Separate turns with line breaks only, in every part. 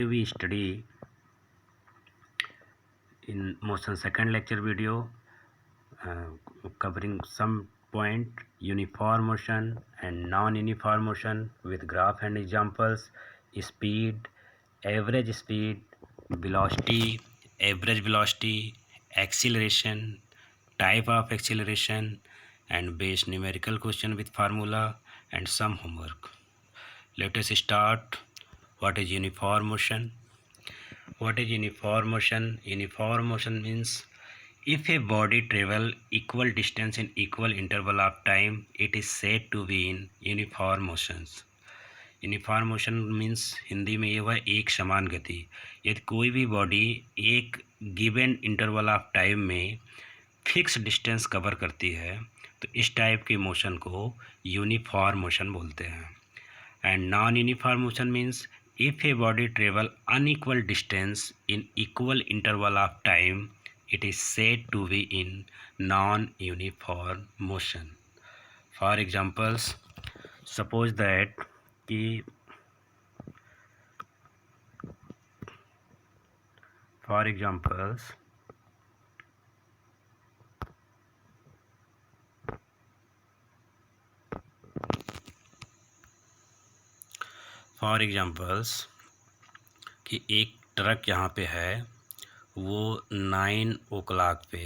We study in motion second lecture video covering some point uniform motion and non-uniform motion with graph and examples, speed, velocity, average velocity, acceleration, type of acceleration, and base numerical question with formula and some homework. Let us start. What is uniform motion? What is uniform motion? Uniform motion means if a body travel equal distance in equal interval of time, it is said to be in uniform motions. Uniform motion means Hindi में ये हुआ एक समान गति। यदि कोई भी body एक गिवन इंटरवल ऑफ टाइम में फिक्स डिस्टेंस कवर करती है तो इस टाइप के मोशन को यूनिफॉर्म मोशन बोलते हैं। And non uniform motion means if a body travel unequal distance in equal interval of time, it is said to be in non-uniform motion. For examples, suppose that कि for examples कि एक truck यहाँ पे है, वो 9 o'clock पे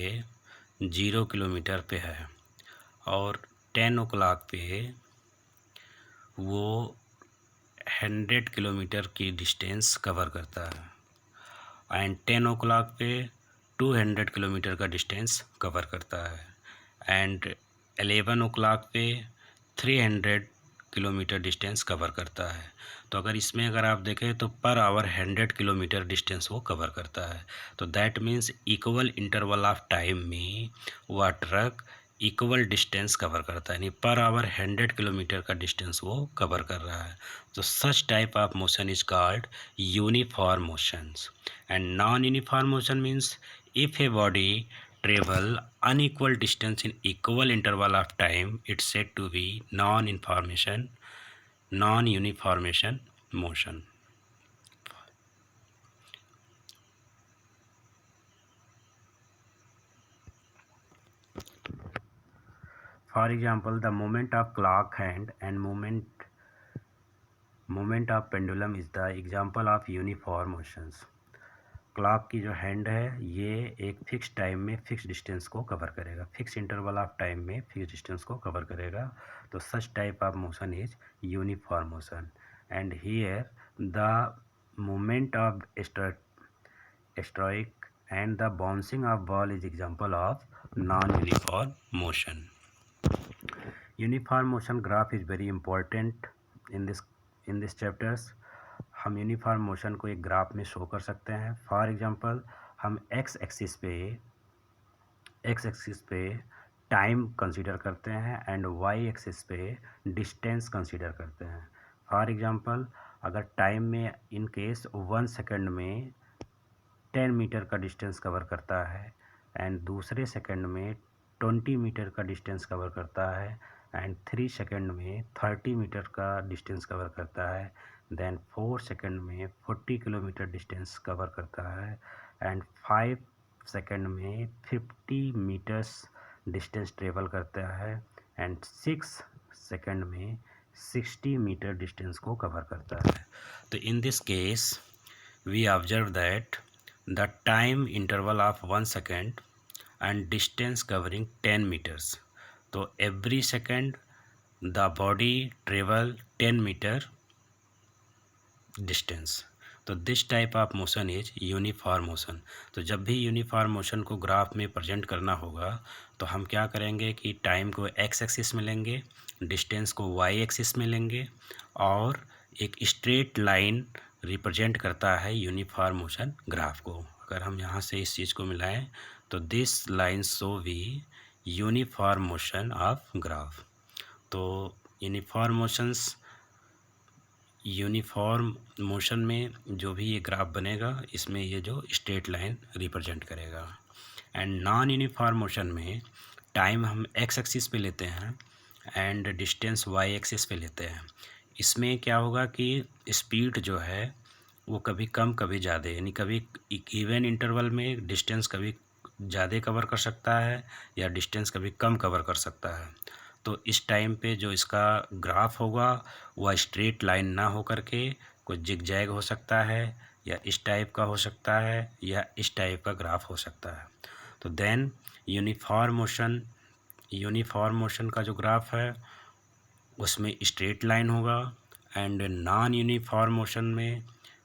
0 kilometre पे है और 10 o'clock पे वो 100 किलोमीटर की डिस्टेंस कवर करता है एंड 10 o'clock पे 200 किलोमीटर का डिस्टेंस कवर करता है एंड 11 o'clock पे 300 किलोमीटर डिस्टेंस कवर करता है। तो अगर आप देखें तो पर आवर 100 किलोमीटर डिस्टेंस वो कवर करता है। तो that means equal interval of time में वह ट्रक इक्वल डिस्टेंस कवर करता है, यानी पर आवर 100 किलोमीटर का डिस्टेंस वो कवर कर रहा है। तो such type of motion is called uniform motions. And non uniform motion means if a body travel unequal distance in equal interval of time, it's said to be non-uniformation motion. For example, the movement of clock hand and movement of pendulum is the example of uniform motions. Clock की जो hand है ये एक fix time में fix distance को cover करेगा, fix interval of time में fix distance को कवर करेगा। तो such type of motion is uniform motion. And here the movement of stroke and the bouncing off ball is example of non uniform motion. Uniform motion graph is very important in this chapters. हम uniform motion को एक graph में show कर सकते हैं। For example हम X axis पे time consider करते हैं एंड वाई एक्सिस पे डिस्टेंस कंसीडर करते हैं। फॉर एग्जांपल अगर टाइम में इन केस 1 सेकंड में 10 मीटर का डिस्टेंस कवर करता है एंड दूसरे सेकंड में 20 मीटर का डिस्टेंस कवर करता है एंड 3 सेकंड में 30 मीटर का डिस्टेंस कवर करता है, देन 4 सेकंड में 40 किलोमीटर डिस्टेंस कवर करता है एंड 5 सेकंड में 50 मीटर्स डिस्टेंस ट्रेवल करता है एंड 6 सेकंड में 60 मीटर डिस्टेंस को कवर करता है। तो in this case we observe that the time interval of 1 second and distance covering 10 metres. तो every second the body travel 10 metre distance. तो this type of motion is uniform motion. तो जब भी uniform motion को graph में present करना होगा तो हम क्या करेंगे कि टाइम को एक्स एक्सिस में लेंगे, डिस्टेंस को वाई एक्सिस में लेंगे और एक स्ट्रेट लाइन रिप्रेजेंट करता है यूनिफॉर्म मोशन ग्राफ को। अगर हम यहाँ से इस चीज़ को मिलाएं तो this line show we uniform motion of graph. तो यूनिफॉर्म मोशन में जो भी ये ग्राफ बनेगा इसमें ये जो स्ट्रेट लाइन रिप्रेजेंट करेगा। एंड नॉन यूनिफॉर्म मोशन में टाइम हम एक्स एक्सिस पे लेते हैं एंड डिस्टेंस वाई एक्सिस पे लेते हैं। इसमें क्या होगा कि स्पीड जो है वो कभी कम कभी ज़्यादा, यानी कभी इवन इंटरवल में डिस्टेंस कभी ज़्यादा कवर कर सकता है या डिस्टेंस कभी कम कवर कर सकता है। तो इस टाइम पे जो इसका ग्राफ होगा वह स्ट्रेट लाइन ना हो करके कुछ जिगजैग हो सकता है, या इस टाइप का हो सकता है, या इस टाइप का ग्राफ हो सकता है। तो देन यूनिफॉर्म मोशन का जो ग्राफ है उसमें स्ट्रेट लाइन होगा, एंड नॉन यूनिफॉर्म मोशन में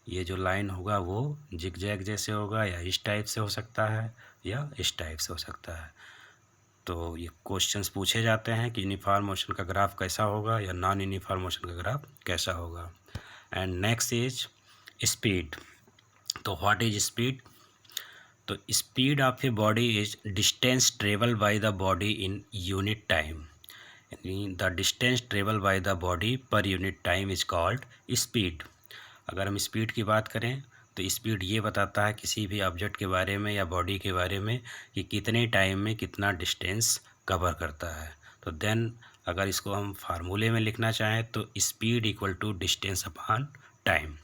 ये जो लाइन होगा वो जिगजैग जैसे होगा, या इस टाइप से हो सकता है या इस टाइप से हो सकता है। तो ये क्वेश्चंस पूछे जाते हैं कि यूनिफॉर्म मोशन का ग्राफ कैसा होगा या नॉन यूनिफॉर्म मोशन का ग्राफ कैसा होगा। And next is speed. तो व्हाट इज स्पीड? तो speed of a body is distance travel by the body in unit time, यानी the distance travel by the body per unit time is called speed. अगर हम speed की बात करें तो speed ये बताता है किसी भी ऑब्जेक्ट के बारे में या बॉडी के बारे में कि कितने टाइम में कितना डिस्टेंस कवर करता है। तो देन अगर इसको हम फार्मूले में लिखना चाहें तो speed equal to distance upon time.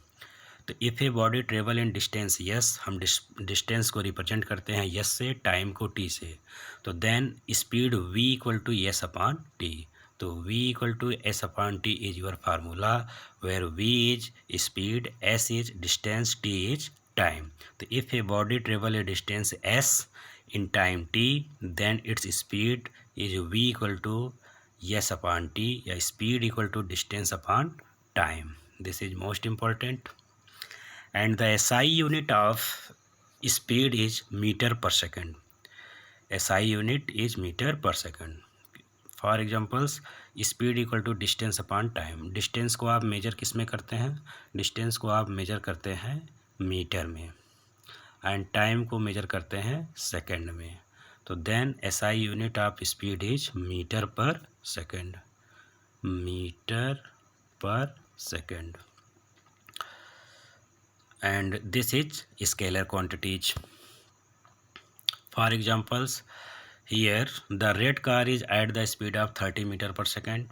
तो if a body travel in distance s, हम डिस्टेंस को रिप्रेजेंट करते हैं यस से, टाइम को टी से। तो then speed v equal to s upon t. तो v equal to s upon t is your formula, where v is speed, s is distance, t is time. तो if a body travel a distance s in time t, then its speed is v equal to s upon t, या speed equal to distance upon time. This is most important. And the SI unit of speed is meter per second. SI unit is meter per second. For examples, speed equal to distance upon time. Distance को आप major किस में करते हैं? Distance को आप major करते हैं मीटर में, एंड टाइम को मेजर करते हैं सेकंड में। तो then SI unit of speed is metre per second, metre per second. And this is scalar quantities. For examples, here the red car is at the speed of 30 metre per second.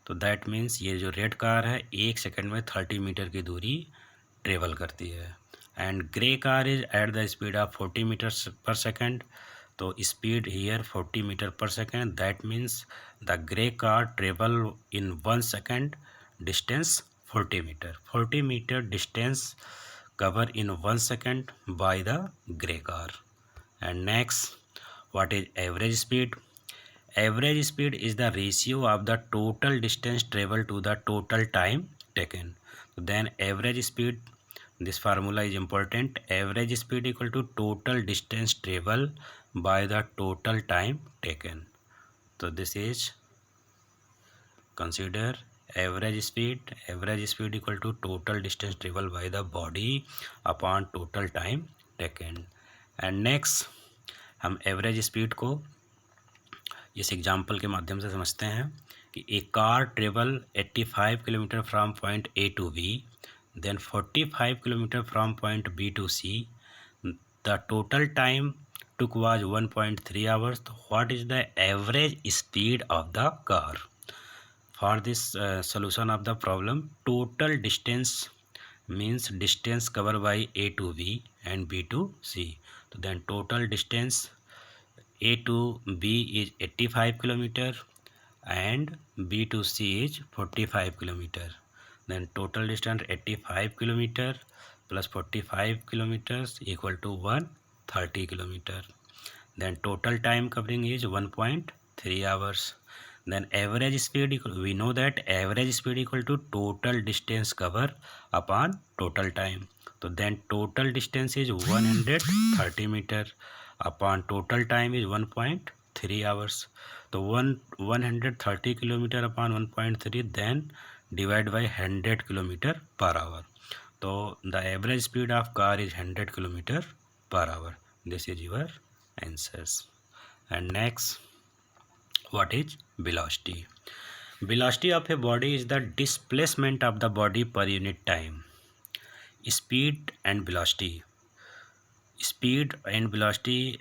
तो that means ये जो red car है 1 second में 30 metre की दूरी travel करती है। And grey car is at the speed of 40 metre per second. तो speed here 40 metre per second, that means the grey car travel in 1 second distance 40 metre. 40 metre distance cover in 1 second by the gray car. And next, what is average speed? Average speed is the ratio of the total distance traveled to the total time taken. So then average speed, this formula is important. Average speed equal to total distance traveled by the total time taken. So this is consider average speed equal to total distance traveled by the body upon total time taken. And next, हम average speed को इस example के माध्यम से समझते हैं कि a car travel 85 kilometre from point A to B, then 45 kilometre from point B to C, the total time took was 1.3 hours. What is the average speed of the car? For this solution of the problem, total distance means distance covered by A to B and B to C. So then total distance A to B is 85 kilometer and B to C is 45 kilometer. Then total distance 85 kilometer plus 45 kilometers equal to 130 kilometer. Then total time covering is 1.3 hours. Then average speed equal, we know that average speed equal to total distance cover upon total time. So then total distance is 130 meter upon total time is 1.3 hours. So 130 kilometer upon 1.3, then divide by 100 kilometer per hour. So the average speed of car is 100 kilometer per hour. This is your answers. And next, what is velocity? Velocity of a body is the displacement of the body per unit time. Speed and velocity, speed and velocity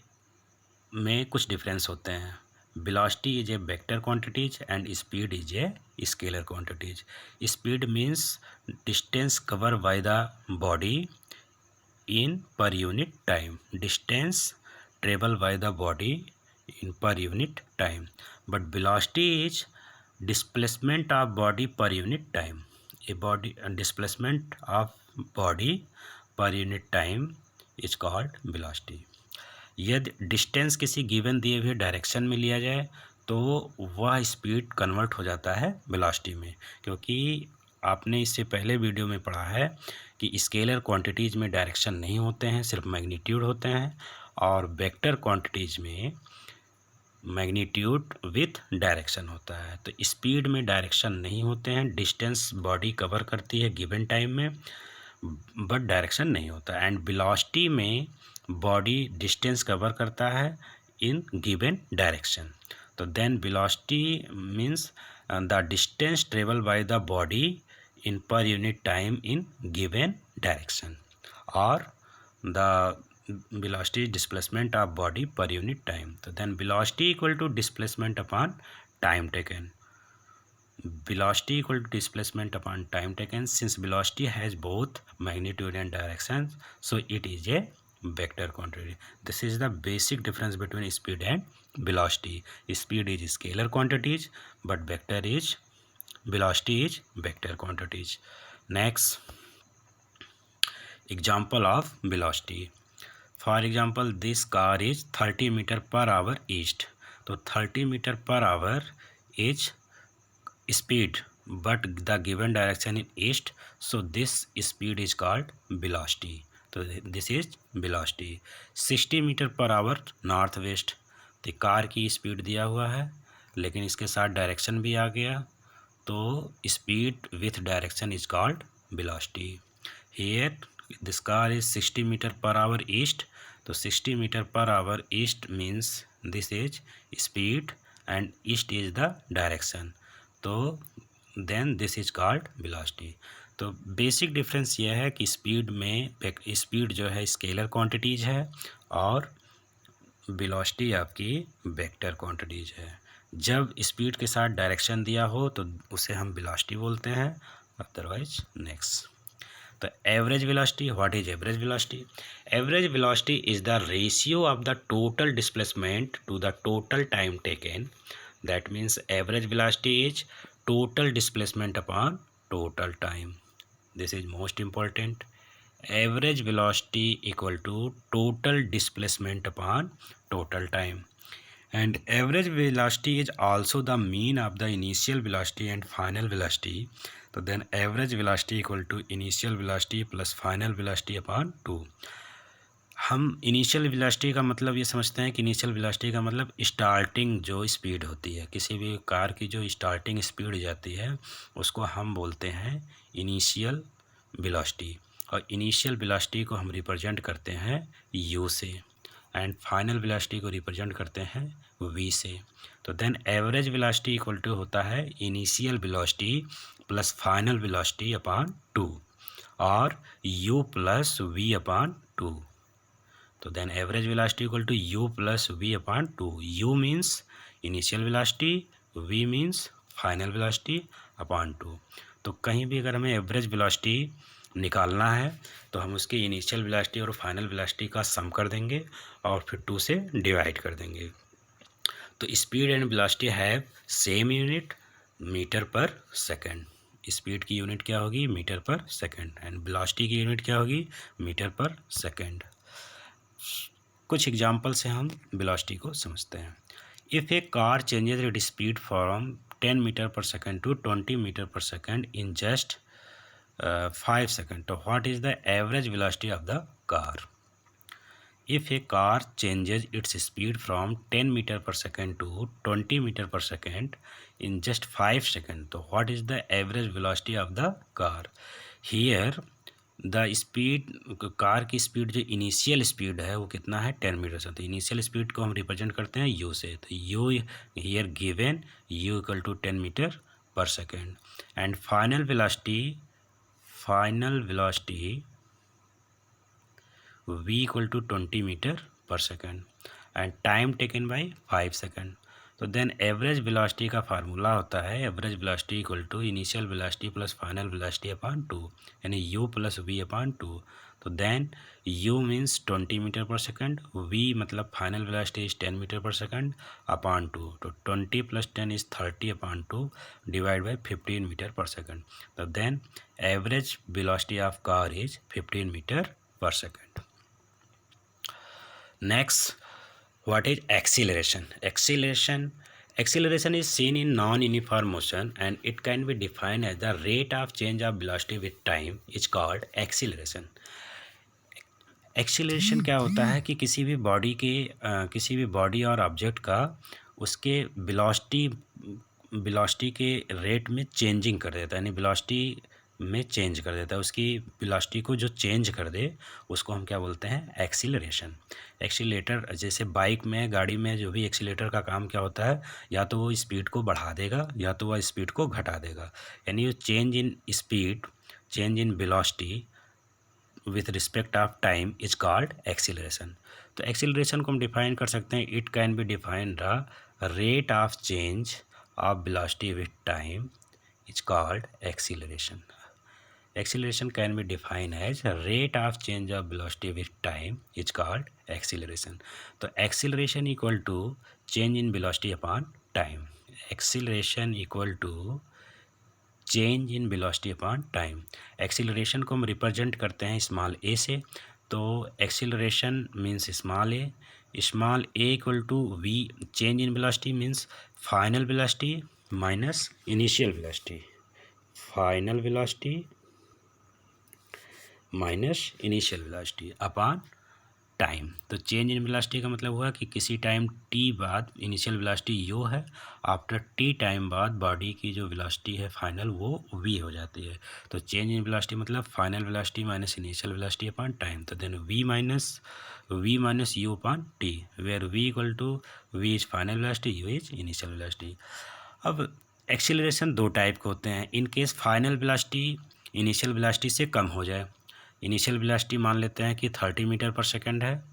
में कुछ difference होते हैं। velocity is a vector quantities and speed is a scalar quantities. Speed means distance covered by the body in per unit time. Distance traveled by the body in per unit time. But velocity is displacement of body per unit time. A displacement of body per unit time is called velocity. यदि distance किसी given दिए हुए direction में लिया जाए तो वह speed convert हो जाता है वेलोसिटी में, क्योंकि आपने इससे पहले वीडियो में पढ़ा है कि स्केलर क्वांटिटीज़ में डायरेक्शन नहीं होते हैं, सिर्फ मैग्नीट्यूड होते हैं, और वेक्टर क्वांटिटीज़ में मैग्नीट्यूड विथ डायरेक्शन होता है। तो स्पीड में डायरेक्शन नहीं होते हैं, डिस्टेंस बॉडी कवर करती है गिवन टाइम में, बट डायरेक्शन नहीं होता। एंड वेलोसिटी में बॉडी डिस्टेंस कवर करता है इन गिवन डायरेक्शन। तो then velocity means the distance travel by the body in per unit time in given direction, or the velocity displacement of body per unit time. So then velocity equal to displacement upon time taken. Velocity equal to displacement upon time taken. Since velocity has both magnitude and direction, so it is a vector quantity. This is the basic difference between speed and velocity. Speed is scalar quantities, but vector is velocity is vector quantities. Next, example of velocity. For example, this car is 30 meter per hour east. तो 30 meter per hour is speed, but the given direction is east, so this speed is called velocity. तो this is velocity. 60 meter per hour north west, तो car की speed दिया हुआ है लेकिन इसके साथ डायरेक्शन भी आ गया, तो speed with direction is called velocity. Here this car is 60 metre per hour east, तो 60 metre per hour east means this is speed and east is the direction, तो then this is called velocity. तो basic difference यह है कि speed में speed जो है scalar quantities है और वेलोसिटी आपकी वेक्टर क्वांटिटीज है. जब स्पीड के साथ डायरेक्शन दिया हो तो उसे हम वेलोसिटी बोलते हैं, अदरवाइज नेक्स्ट. तो average velocity, what is average velocity? Average velocity is the ratio of the total displacement to the total time taken. That means average velocity is total displacement upon total time. This is most important. Average velocity equal to total displacement upon total time, and average velocity is also the mean of the initial velocity and final velocity. So then average velocity equal to initial velocity plus final velocity upon 2. हम initial velocity का मतलब ये समझते हैं कि initial velocity का मतलब starting जो स्पीड होती है, किसी भी कार की जो स्टार्टिंग स्पीड जाती है उसको हम बोलते हैं इनिशियल वेलोसिटी, और इनिशियल वेलोसिटी को हम रिप्रेजेंट करते हैं u से, एंड फाइनल वेलोसिटी को रिप्रेजेंट करते हैं v से. तो then average velocity equal to होता है initial velocity plus final velocity upon 2 और u प्लस v अपॉन 2. तो then average velocity equal to u plus v upon 2. u means initial velocity, v means final velocity upon 2. तो कहीं भी अगर हमें average velocity निकालना है तो हम उसके इनिशियल वेलोसिटी और फाइनल वेलोसिटी का सम कर देंगे और फिर 2 से डिवाइड कर देंगे. तो speed and velocity have same unit, metre per second. Speed की यूनिट क्या होगी? Metre per second, and velocity की यूनिट क्या होगी? Metre per second. कुछ एग्जांपल से हम वेलोसिटी को समझते हैं. If a car changes its speed from 10 metre per second to 20 metre per second in just 5 seconds. So what is the average velocity of the car? If a car changes its speed from 10 meter per second to 20 meter per second in just 5 seconds, so what is the average velocity of the car? Here the speed, car की speed जो initial speed है वो कितना है? 10 metre से. तो initial speed को हम रिप्रेजेंट करते हैं u से, तो u here given u equal to 10 metre per second, and final velocity v equal to 20 meter per second, and time taken by 5 seconds. तो देन एवरेज वेलोसिटी का फार्मूला होता है average velocity equal to initial velocity plus final velocity upon 2, यानी u plus v upon 2। तो then u means 20 metre per second, v मतलब final velocity is 10 metre per second upon 2। तो 20 plus 10 is 30 upon 2 divide by 15 metre per second. तो then average velocity of car is 15 metre per second. Next, what is acceleration? Acceleration is seen in non-uniform motion and it can be defined as the rate of change of velocity with time is called acceleration. Acceleration क्या होता है कि किसी भी body और object का उसके velocity के रेट में चेंजिंग कर देता है, यानी वेलोसिटी में चेंज कर देता है, उसकी वेलोसिटी को जो चेंज कर दे उसको हम क्या बोलते हैं, एक्सीलरेशन। एक्सीलेटर जैसे बाइक में, गाड़ी में जो भी एक्सीलेटर का काम क्या होता है, या तो वो स्पीड को बढ़ा देगा या तो वह स्पीड को घटा देगा, यानी change in speed, change in velocity with respect of time is called acceleration. तो एक्सीलरेशन को हम डिफाइन कर सकते हैं, it can be define the rate of change of velocity with time is called acceleration. Acceleration can be defined as rate of change of velocity with time is called acceleration. तो acceleration equal to change in velocity upon time. Acceleration equal to change in velocity upon time. Acceleration को हम represent करते हैं small a से, तो acceleration means small a equal to v, change in velocity means final velocity minus initial velocity, final velocity minus initial velocity upon time. तो change in velocity का मतलब हुआ कि किसी टाइम t बाद इनिशियल वेलोसिटी u है, after t time बाद body की जो वेलोसिटी है फाइनल वो v हो जाती है। तो चेंज इन वेलोसिटी मतलब final velocity minus initial velocity upon time. तो then v minus u upon t, where v equal to v is final velocity, u is initial velocity. अब acceleration दो type के होते हैं। In case final velocity initial velocity से कम हो जाए, इनिशियल वेलोसिटी मान लेते हैं कि 30 मीटर पर सेकंड है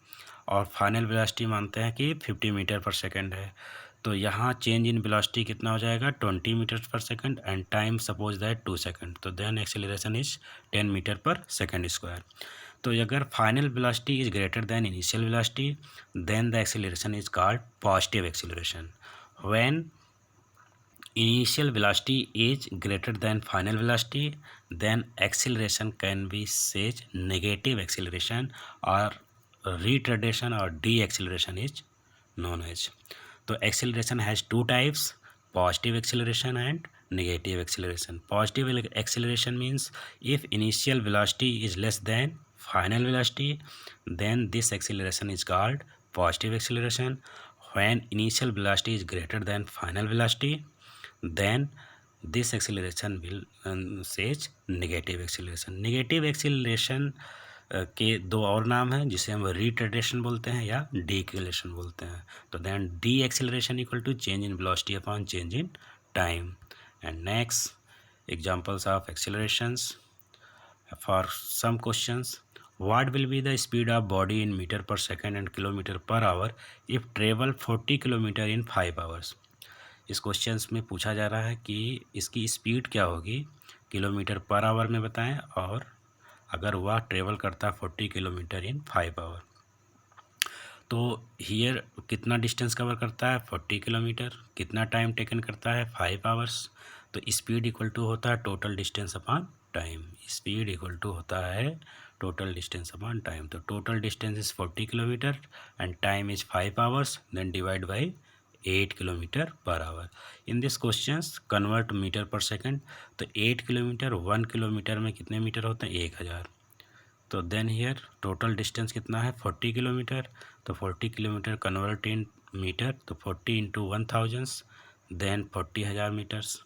और फाइनल वेलोसिटी मानते हैं कि 50 मीटर पर सेकंड है, तो यहाँ चेंज इन वेलोसिटी कितना हो जाएगा, 20 metre per second and time suppose that 2 second. तो then acceleration is 10 metre per second square. तो अगर final velocity is greater than initial velocity then the acceleration is called positive acceleration. When initial velocity is greater than final velocity then acceleration can be said negative acceleration or retardation or deceleration is known as। तो acceleration has two types, positive acceleration and negative acceleration। Positive acceleration means if initial velocity is less than final velocity then this acceleration is called positive acceleration। when initial velocity is greater than final velocity then this acceleration will says negative acceleration। negative acceleration के दो और नाम हैं जिसे हम retardation बोलते हैं या डीएक्सेलरेशन बोलते हैं। तो देन deceleration equal to change in velocity upon change in time. And next examples of accelerations for some questions, what will be the speed of body in meter per second and kilometer per hour if travel 40 kilometer in 5 hours। इस questions में पूछा जा रहा है कि इसकी speed क्या होगी किलोमीटर पर आवर में बताएं, और अगर वह ट्रेवल करता है 40 किलोमीटर इन 5 आवर। तो हियर कितना डिस्टेंस कवर करता है 40 किलोमीटर, कितना टाइम टेकन करता है 5 आवर्स। तो स्पीड इक्वल टू होता है total distance upon time, speed equal to होता है टोटल डिस्टेंस अपॉन टाइम। तो total distance is 40 kilometre and time is 5 hours, then divide by 8 kilometre per hour. In this questions convert metre per second. तो 8 kilometre 1 kilometre में कितने metre होते हैं 1000। तो then here total distance कितना है 40 kilometre. तो 40 किलोमीटर कन्वर्ट इन मीटर, तो 40 into 1000 then 40,000 metres,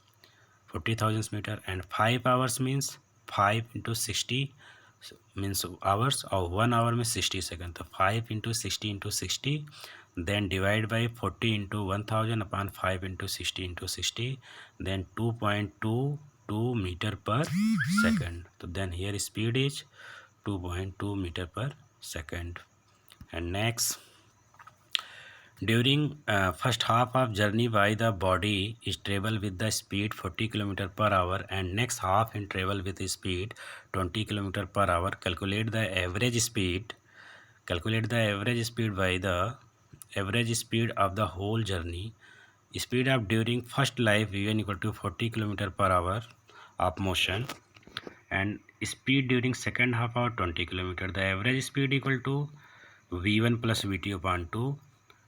40,000 metre and 5 hours means 5 into 60 means hours और 1 आवर में 60 सेकंड। तो 5 into 60 into 60 then divide by 40 into 1000 upon 5 into 60 into 60 then 2.22 meter per second। तो then here speed is 2.2 meter per second। and next During first half of journey by the body is travel with the speed 40 km per hour and next half in travel with speed 20 km per hour. Calculate the average speed. Calculate the average speed by the average speed of the whole journey. Speed of during first life v1 equal to 40 km per hour of motion and speed during second half of 20 km. The average speed equal to v1 plus vt upon 2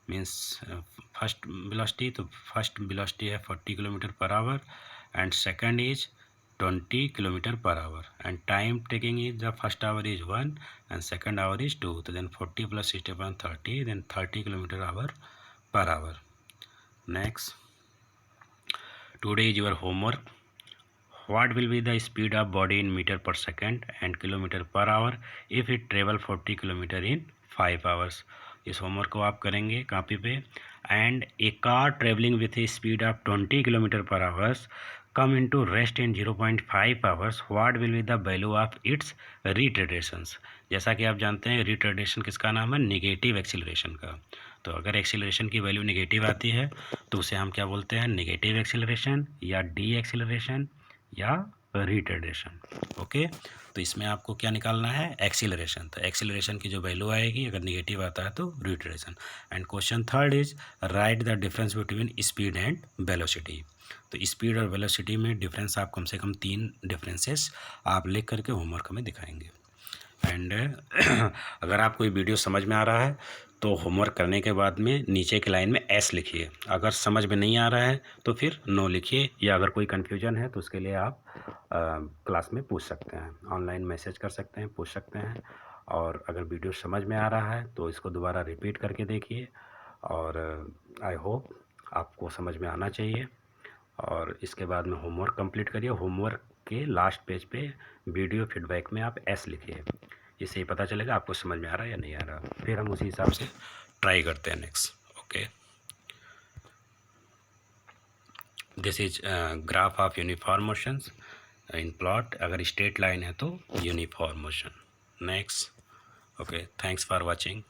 means first velocity. तो first velocity है 40 km per hour and second is 20 km per hour and time taking is the first hour is 1 and second hour is 2. So then 40 plus 60 upon 30 then 30 km hour per hour. Next, today is your homework. What will be the speed of body in meter per second and kilometer per hour if it travel 40 km in 5 hours? इस homework को आप करेंगे copy पे. And a car travelling with a speed of 20 km per hour come into rest in 0.5 hours. What will be the value of its retardations? जैसा कि आप जानते हैं रिट्रेडेशन किसका नाम है? निगेटिव एक्सीलरेशन का. तो अगर एक्सीलरेशन की वैल्यू निगेटिव आती है तो उसे हम क्या बोलते हैं? निगेटिव एक्सीलरेशन या डी एक्सीलरेशन या रिट्रेडेशन. ओके, तो इसमें आपको क्या निकालना है? एक्सीलरेशन. तो एक्सीलरेशन की जो वैल्यू आएगी अगर निगेटिव आता है तो retardation. And question third is write the difference between speed and velocity. तो स्पीड और वेलोसिटी में डिफरेंस आप कम से कम 3 डिफरेंसेस आप लिख करके होमवर्क में दिखाएंगे. एंड अगर आपको ये वीडियो समझ में आ रहा है तो होमवर्क करने के बाद में नीचे की लाइन में एस लिखिए. अगर समझ में नहीं आ रहा है तो फिर नो लिखिए, या अगर कोई कन्फ्यूजन है तो उसके लिए आप क्लास में पूछ सकते हैं, ऑनलाइन मैसेज कर सकते हैं, पूछ सकते हैं. और अगर वीडियो समझ में आ रहा है तो इसको दोबारा रिपीट करके देखिए. और आई होप आपको समझ में आना चाहिए. और इसके बाद में होमवर्क कंप्लीट करिए. होमवर्क के लास्ट पेज पे वीडियो फीडबैक में आप एस लिखिए. इससे ही पता चलेगा आपको समझ में आ रहा है या नहीं आ रहा. फिर हम उसी हिसाब से ट्राई करते हैं next. Okay, this is graph of uniform motions in plot. अगर स्ट्रेट लाइन है तो uniform motion. Next. Okay, thanks for watching.